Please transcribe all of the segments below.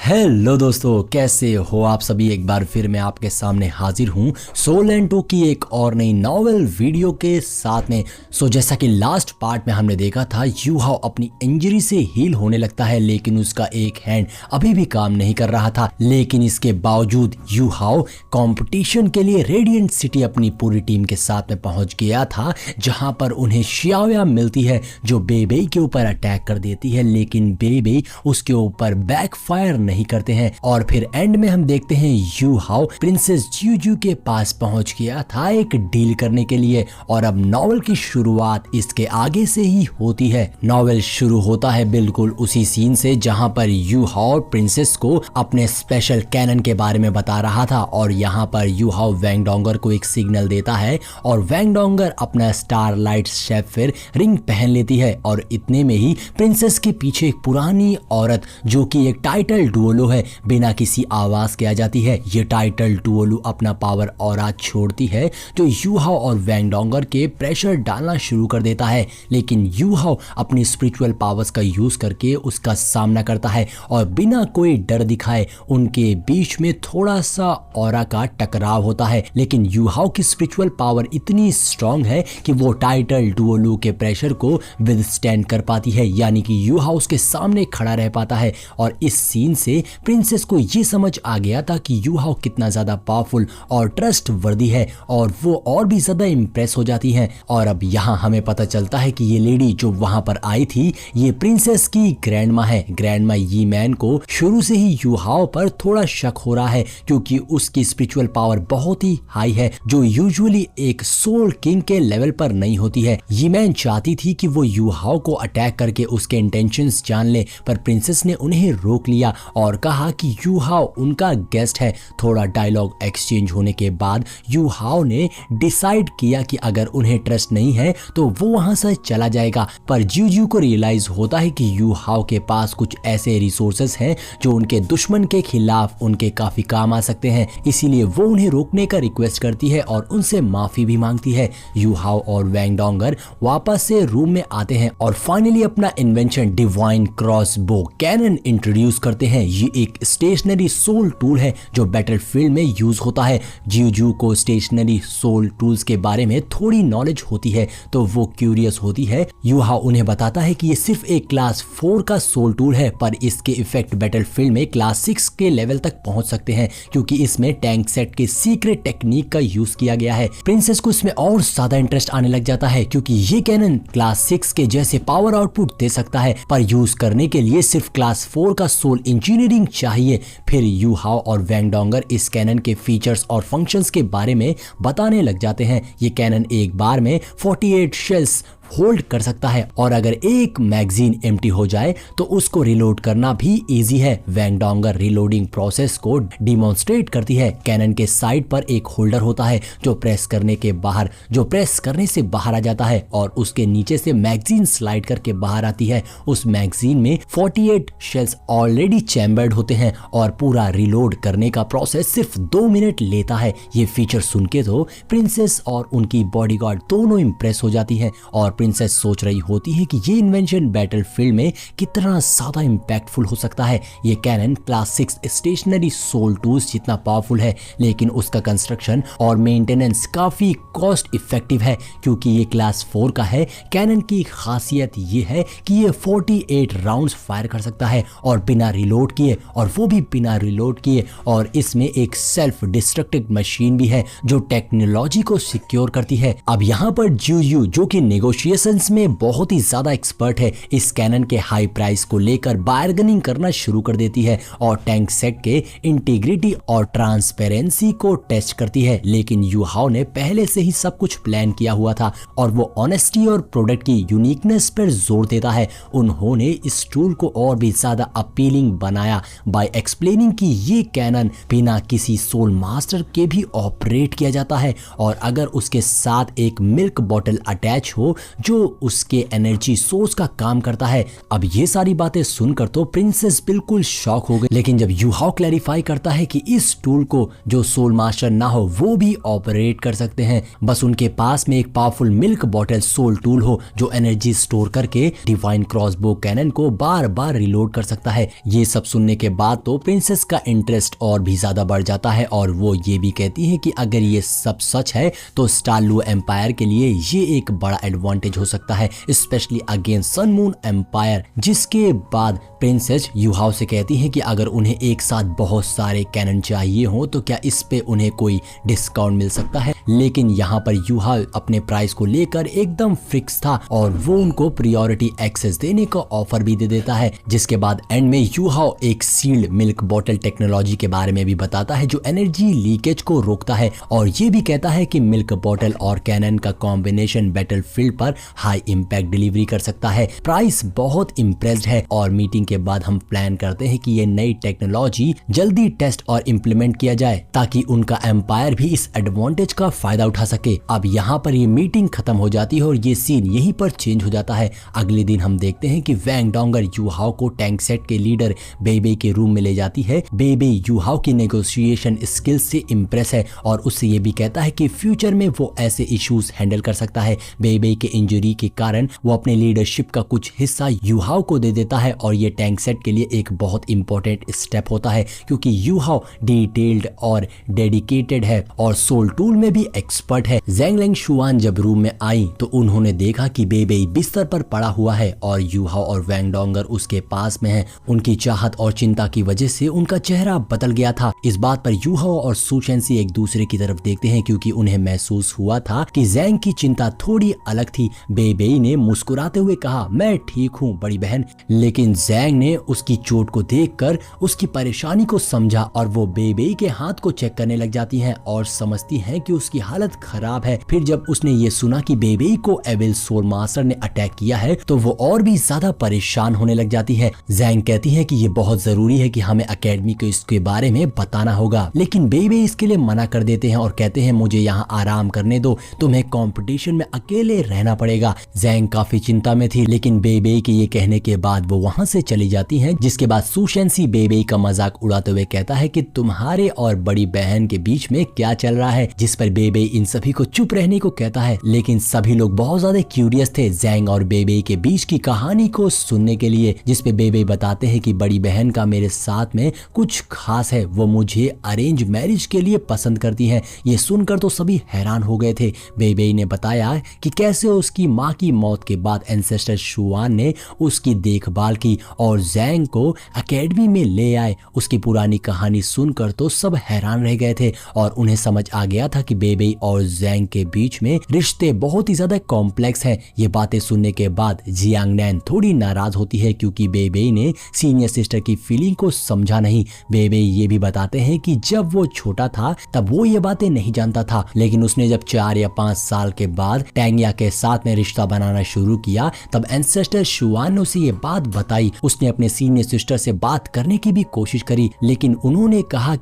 Hello दोस्तों, कैसे हो आप सभी। एक बार फिर मैं आपके सामने हाजिर हूँ सोल एंड टू की एक और नई नॉवेल वीडियो के साथ में। जैसा कि लास्ट पार्ट में हमने देखा था, यू हाओ अपनी इंजरी से हील होने लगता है, लेकिन उसका एक हैंड अभी भी काम नहीं कर रहा था। लेकिन इसके बावजूद यू हाओ कंपटीशन के लिए रेडिएंट सिटी अपनी पूरी टीम के साथ में पहुंच गया था, जहां पर उन्हें xiaoya मिलती है जो बेबे के ऊपर अटैक कर देती है, लेकिन बेबे उसके ऊपर बैकफायर नहीं करते हैं। और फिर एंड में हम देखते हैं यू हाओ प्रिंसेस ज्यूजू के पास पहुंच गया था एक डील करने के लिए। और अब नॉवेल की शुरुआत इसके आगे से ही होती है। नॉवेल शुरू होता है बिल्कुल उसी सीन से जहां पर यू हाओ प्रिंसेस को अपने स्पेशल कैनन के बारे में बता रहा था। और यहाँ पर यू हाओ वैंगडोंगर को एक सिग्नल देता है और वैंगडोंगर अपना स्टारलाइट शेफिर रिंग पहन लेती है। और इतने में ही प्रिंसेस के पीछे एक पुरानी औरत जो कि एक टाइटल डुओलू है बिना किसी आवाज के आ जाती है। ये टाइटल डुओलू अपना पावर ऑरा छोड़ती है जो यू हाओ और वैंगडोंगर के प्रेशर डालना शुरू कर देता है। लेकिन यू हाओ अपनी स्पिरिचुअल पावर्स का यूज करके उसका सामना करता है और बिना कोई डर दिखाए उनके बीच में थोड़ा सा ऑरा का टकराव होता है। लेकिन यू हाओ की स्पिरिचुअल पावर इतनी स्ट्रांग है कि वो टाइटल डुओलू के प्रेशर को विदस्टैंड कर पाती है, यानी कि यू हाओ उसके सामने खड़ा रह पाता है। और इस सीन से प्रिंसेस को ये समझ आ गया था कि यू हाओ कितना ज्यादा पावरफुल और ट्रस्ट वर्दी है, और वो और भी ज्यादा इंप्रेस हो जाती हैं। और अब यहाँ हमें पता चलता है कि ये लेडी जो वहां पर आई थी ये प्रिंसेस की ग्रैंड माँ है। ग्रैंड माँ यी मैन को शुरू से ही यू हाओ पर थोड़ा शक हो रहा है, क्योंकि उसकी स्पिरिचुअल पावर बहुत ही हाई है जो यूजुअली एक सोल किंग के लेवल पर नहीं होती है। यी मैन चाहती थी कि वो यू हाओ को अटैक करके उसके इंटेंशंस जान ले, पर प्रिंसेस ने उन्हें रोक लिया और कहा कि यू हाओ उनका गेस्ट है। थोड़ा डायलॉग एक्सचेंज होने के बाद यू हाओ ने डिसाइड किया कि अगर उन्हें ट्रस्ट नहीं है तो वो वहां से चला जाएगा। पर ज्यूजू को रियलाइज होता है कि यू हाओ के पास कुछ ऐसे रिसोर्सेस हैं जो उनके दुश्मन के खिलाफ उनके काफी काम आ सकते हैं, इसीलिए वो उन्हें रोकने का रिक्वेस्ट करती है और उनसे माफी भी मांगती है। यू हाओ और वैंगडोंगर वापस से रूम में आते हैं और फाइनली अपना इन्वेंशन डिवाइन क्रॉस बो कैनन इंट्रोड्यूस करते हैं। ये एक स्टेशनरी सोल टूल है जो बैटलफील्ड में यूज होता है। ज्यूजू को स्टेशनरी सोल टूल्स के बारे में थोड़ी नॉलेज होती है तो वो क्यूरियस होती है। यू हाओ उन्हें बताता है कि ये सिर्फ एक क्लास 4 का सोल टूल है, पर इसके इफेक्ट बैटलफील्ड में क्लास 6 के लेवल तक पहुंच सकते हैं, क्योंकि इसमें टैंक सेट के सीक्रेट टेक्निक का यूज किया गया है। प्रिंसेस को इसमें और ज्यादा इंटरेस्ट आने लग जाता है, क्योंकि ये कैनन क्लास 6 के जैसे पावर आउटपुट दे सकता है, पर यूज करने के लिए सिर्फ क्लास 4 का सोल इंजीनियरिंग चाहिए। फिर यू हाओ और वैंगडोंगर इस कैनन के फीचर्स और फंक्शंस के बारे में बताने लग जाते हैं। ये कैनन एक बार में 48 शेल्स होल्ड कर सकता है, और अगर एक मैगजीन एम्प्टी हो जाए तो उसको रिलोड करना भी इजी है। वैंगडोंगर रिलोडिंग प्रोसेस को डिमॉन्स्ट्रेट करती है। कैनन के साइड पर एक होल्डर होता है जो प्रेस करने से बाहर आ जाता है, और उसके नीचे से मैगजीन स्लाइड करके बाहर आती है। उस मैगजीन में 48 शेल्स ऑलरेडी चैम्बर्ड होते हैं, और पूरा रिलोड करने का प्रोसेस सिर्फ 2 मिनट लेता है। ये फीचर सुन के तो प्रिंसेस और उनकी बॉडीगार्ड दोनों इंप्रेस हो जाती हैं, और प्रिंसेस सोच रही होती है कि ये इन्वेंशन बैटलफील्ड में कितना ज्यादा इंपैक्टफुल हो सकता है। ये cannon class 6 stationary soul tools जितना पावरफुल है, लेकिन उसका कंस्ट्रक्शन और मेंटेनेंस काफी कॉस्ट इफेक्टिव है, क्योंकि ये क्लास 4 का है। कैनन की खासियत ये है कि ये 48 राउंड्स फायर कर सकता है और बिना रिलोड किए, और वो भी बिना रिलोड किए। और इसमें एक सेल्फ डिस्ट्रक्टिव मशीन भी है जो टेक्नोलॉजी को सिक्योर करती है। अब यहाँ पर ज्यूजू जो कि नेगोशिएशंस में बहुत ही ज्यादा एक्सपर्ट है, इस कैनन के हाई प्राइस को लेकर बार्गेनिंग करना शुरू कर देती है और टैंक सेट के इंटीग्रिटी और ट्रांसपेरेंसी को टेस्ट करती है। लेकिन यू हाओ ने पहले से ही सब कुछ प्लान किया हुआ था, और वो ऑनेस्टी और प्रोडक्ट की यूनिकनेस पर जोर देता है। उन्होंने इस टूल को और भी ज्यादा अपीलिंग बनाया बाय एक्सप्लेनिंग कि ये कैनन बिना किसी सोल मास्टर के भी ऑपरेट किया जाता है, और अगर उसके साथ एक मिल्क बॉटल अटैच हो जो उसके एनर्जी सोर्स का काम करता है। अब ये सारी बातें सुनकर तो प्रिंसेस बिल्कुल शॉक हो गई, लेकिन जब यूहाओ क्लैरिफाई करता है कि इस टूल को जो सोल मास्टर ना हो वो भी ऑपरेट कर सकते हैं, बस उनके पास में एक powerful milk bottle soul tool हो जो एनर्जी स्टोर करके डिवाइन क्रॉसबो कैनन को बार बार रिलोड कर सकता है। ये सब सुनने के बाद तो प्रिंसेस का इंटरेस्ट और भी ज्यादा बढ़ जाता है और वो ये भी कहती है कि अगर ये सब सच है तो स्टारलू एम्पायर के लिए ये एक बड़ा एडवांटेज हो सकता है, specially against sun moon empire. जिसके बाद प्रिंसेस यूहाओ से कहती है कि अगर उन्हें एक साथ बहुत सारे कैनन चाहिए हो तो क्या इस पे उन्हें कोई डिस्काउंट मिल सकता है, लेकिन यहाँ पर यूहाओ अपने प्राइस को लेकर एकदम फिक्स था और वो उनको प्रायोरिटी एक्सेस देने का ऑफर भी दे देता है। जिसके बाद एंड में यूहाओ एक सील्ड मिल्क बॉटल टेक्नोलॉजी के बारे में भी बताता है जो एनर्जी लीकेज को रोकता है और ये भी कहता है कि मिल्क बॉटल और कैनन का कॉम्बिनेशन बैटलफील्ड पर हाई इंपैक्ट डिलीवरी कर सकता है। प्राइस बहुत इम्प्रेस्ड है और मीटिंग के बाद हम प्लान करते हैं कि ये नई टेक्नोलॉजी जल्दी टेस्ट और इम्प्लीमेंट किया जाए ताकि उनका एम्पायर भी इस एडवांटेज का फायदा उठा सके। अब यहाँ पर ये मीटिंग खत्म हो जाती है और ये सीन यहीं पर चेंज हो जाता है। अगले दिन हम देखते हैं कि वैंग डोंगर यूहाओ को टैंक सेट के लीडर बेबे के रूम में ले जाती है। बेबे यूहाओ की नेगोशिएशन स्किल्स से इम्प्रेस है और उससे ये भी कहता है कि फ्यूचर में वो ऐसे इश्यूज हैंडल कर सकता है। बेबे के इंजरी के कारण वो अपने लीडरशिप का कुछ हिस्सा यूहाओ को दे देता है और ये टैंक सेट के लिए एक बहुत इंपॉर्टेंट स्टेप होता है क्योंकि यूहाओ डिटेल्ड और डेडिकेटेड है और सोल टूल में भी एक्सपर्ट है। ज़ैंग लेंगशुआन जब रूम में आई तो उन्होंने देखा कि बेबे बिस्तर पर पड़ा हुआ है और यूहाओ और वैंग डोंगर उसके पास में है। उनकी चाहत और चिंता की वजह से उनका चेहरा बदल गया था। इस बात पर यूहाओ और सुशेंसी एक दूसरे की तरफ देखते हैं क्योंकि उन्हें महसूस हुआ था कि ज़ैंग की चिंता थोड़ी अलग थी। बेबे ने मुस्कुराते हुए कहा, मैं ठीक हूँ बड़ी बहन, लेकिन ज़ैंग ने उसकी चोट को देखकर उसकी परेशानी को समझा और वो बेबे के हाथ को चेक करने लग जाती हैं और समझती हैं कि उसकी हालत खराब है। फिर जब उसने ये सुना कि बेबे को एविल सोल मास्टर ने अटैक किया है तो वो और भी ज्यादा परेशान होने लग जाती है। ज़ैंग कहती है कि ये बहुत जरूरी है कि हमें एकेडमी को इसके बारे में बताना होगा, लेकिन बेबे इसके लिए मना कर देते हैं और कहते हैं मुझे यहाँ आराम करने दो, तुम्हें कंपटीशन में अकेले रहना पड़ेगा। ज़ैंग काफी चिंता में थी लेकिन बेबे के ये कहने के बाद वो वहाँ से चली जाती हैं। जिसके बाद सुशेंसी बेबे का मजाक उड़ाते हुए कहता है कि तुम्हारे और बड़ी बहन के बीच में क्या चल रहा है, जिस पर बेबे इन सभी को चुप रहने को कहता है। लेकिन सभी लोग बहुत ज्यादा क्यूरियस थे ज़ैंग और बेबे के बीच की कहानी को सुनने के लिए, जिसपे बेबे बताते हैं कि बड़ी बहन का मेरे साथ में कुछ खास है, वो मुझे अरेंज मैरिज के लिए पसंद करती है। ये सुनकर तो सभी हैरान हो गए थे। बेबे ने बताया कि कैसे उसकी माँ की मौत के बाद एंसेस्टर शुआन ने उसकी देखभाल की और ज़ैंग को एकेडमी में ले आए। उसकी पुरानी कहानी सुनकर तो सब हैरान रह गए थे और उन्हें समझ आ गया था कि बेबे और ज़ैंग के बीच में रिश्ते बहुत ही ज्यादा कॉम्प्लेक्स हैं। ये बातें सुनने के बाद जियांग नैन थोड़ी नाराज होती है क्योंकि बेबे ने सीनियर सिस्टर की फीलिंग को समझा नहीं। बेबे ये भी बताते हैं कि जब वो छोटा था तब वो ये बातें नहीं जानता था, लेकिन उसने जब 4 या 5 साल के बाद टैंगिया के साथ में रिश्ता बनाना शुरू किया तब एंसेस्टर शुआन ने उसे ये बात बताई। उसने अपने सीनियर सिस्टर से बात करने की भी कोशिश करी लेकिन उन्होंने कहा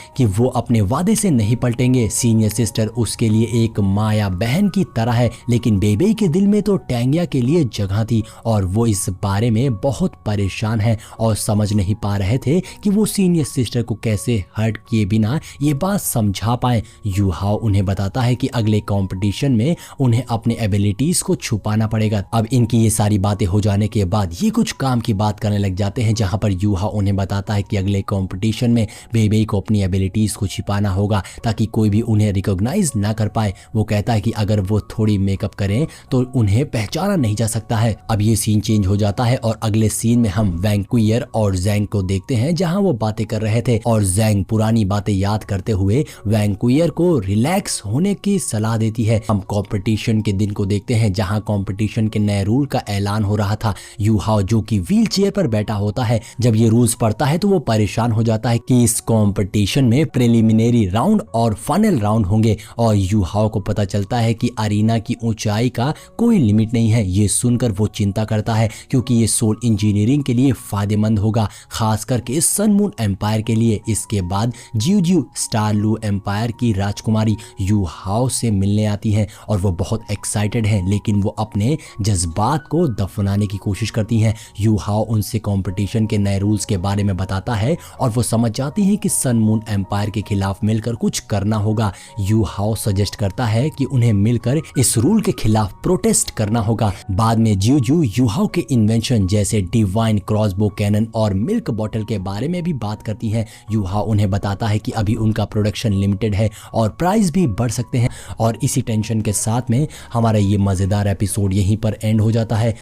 कि वो अपने वादे से नहीं पलटेंगे। सीनियर सिस्टर उसके लिए एक माँ या बहन की तरह है, लेकिन बेबे के दिल में तो टैंगिया के लिए जगह थी और वो इस बारे में बहुत परेशान है और समझ नहीं पा रहे थे कि वो सीनियर सिस्टर को कैसे हर्ट किए बिना ये बात समझा पाए। यूहाओ उन्हें बताता है कि अगले कंपटीशन में उन्हें अपने एबिलिटीज को छुपाना पड़ेगा। अब इनकी ये सारी बातें हो जाने के बाद ये कुछ काम की बात करने लग जाते हैं, जहां पर यूहाओ उन्हें बताता है कि अगले कंपटीशन में बेबे को अपनी एबिलिटीज को छिपाना होगा ताकि कोई भी उन्हें रिकॉग्नाइज ना कर पाए। वो कहता है कि अगर वो थोड़ी मेकअप करें तो उन्हें पहचाना नहीं जा सकता है। अब ये सीन चेंज हो जाता है और अगले सीन में हम वैंकुयर और ज़ैंग को देखते हैं जहां वो बातें कर रहे थे और ज़ैंग पुरानी बातें याद करते हुए वैंकुयर को रिलैक्स होने की सलाह देती है। हम कंपटीशन के दिन को देखते हैं जहां कंपटीशन के नए रूल का ऐलान हो रहा था। यू हाओ जो कि व्हील चेयर पर बैठा होता है, जब ये रूल्स पढ़ता है तो वो परेशान हो जाता है कि इस कंपटीशन में प्रिलिमिनरी राउंड और फाइनल राउंड होंगे और यू हाओ को पता चलता है कि अरीना की ऊंचाई का कोई लिमिट नहीं है। ये सुनकर वो चिंता करता है क्योंकि ये सोल इंजीनियरिंग के लिए फायदेमंद होगा, खास करके सन मून एम्पायर के लिए। इसके बाद जियो स्टार लू एम्पायर की राजकुमारी यू हाओ से मिलने आती है और वो बहुत एक्साइटेड है, लेकिन वो अपने जज्बात को दफनाने की कोशिश करती हैं। यू हाओ उनसे कंपटीशन के नए रूल्स के बारे में बताता है और वो समझ जाती हैं कि सन मून एम्पायर के खिलाफ मिलकर कुछ करना होगा। यू हाओ सजेस्ट करता है कि उन्हें मिलकर इस रूल के खिलाफ प्रोटेस्ट करना होगा। बाद में जियो यू हाओ के इन्वेंशन जैसे डिवाइन क्रॉसबो कैनन और मिल्क बॉटल के बारे में भी बात करती हैं। यू हाओ उन्हें बताता है कि अभी उनका प्रोडक्शन लिमिटेड है और प्राइस भी बढ़ सकते हैं। और इसी टेंशन के साथ में हमारा ये मजेदार एपिसोड यहीं पर एंड हो जाता है।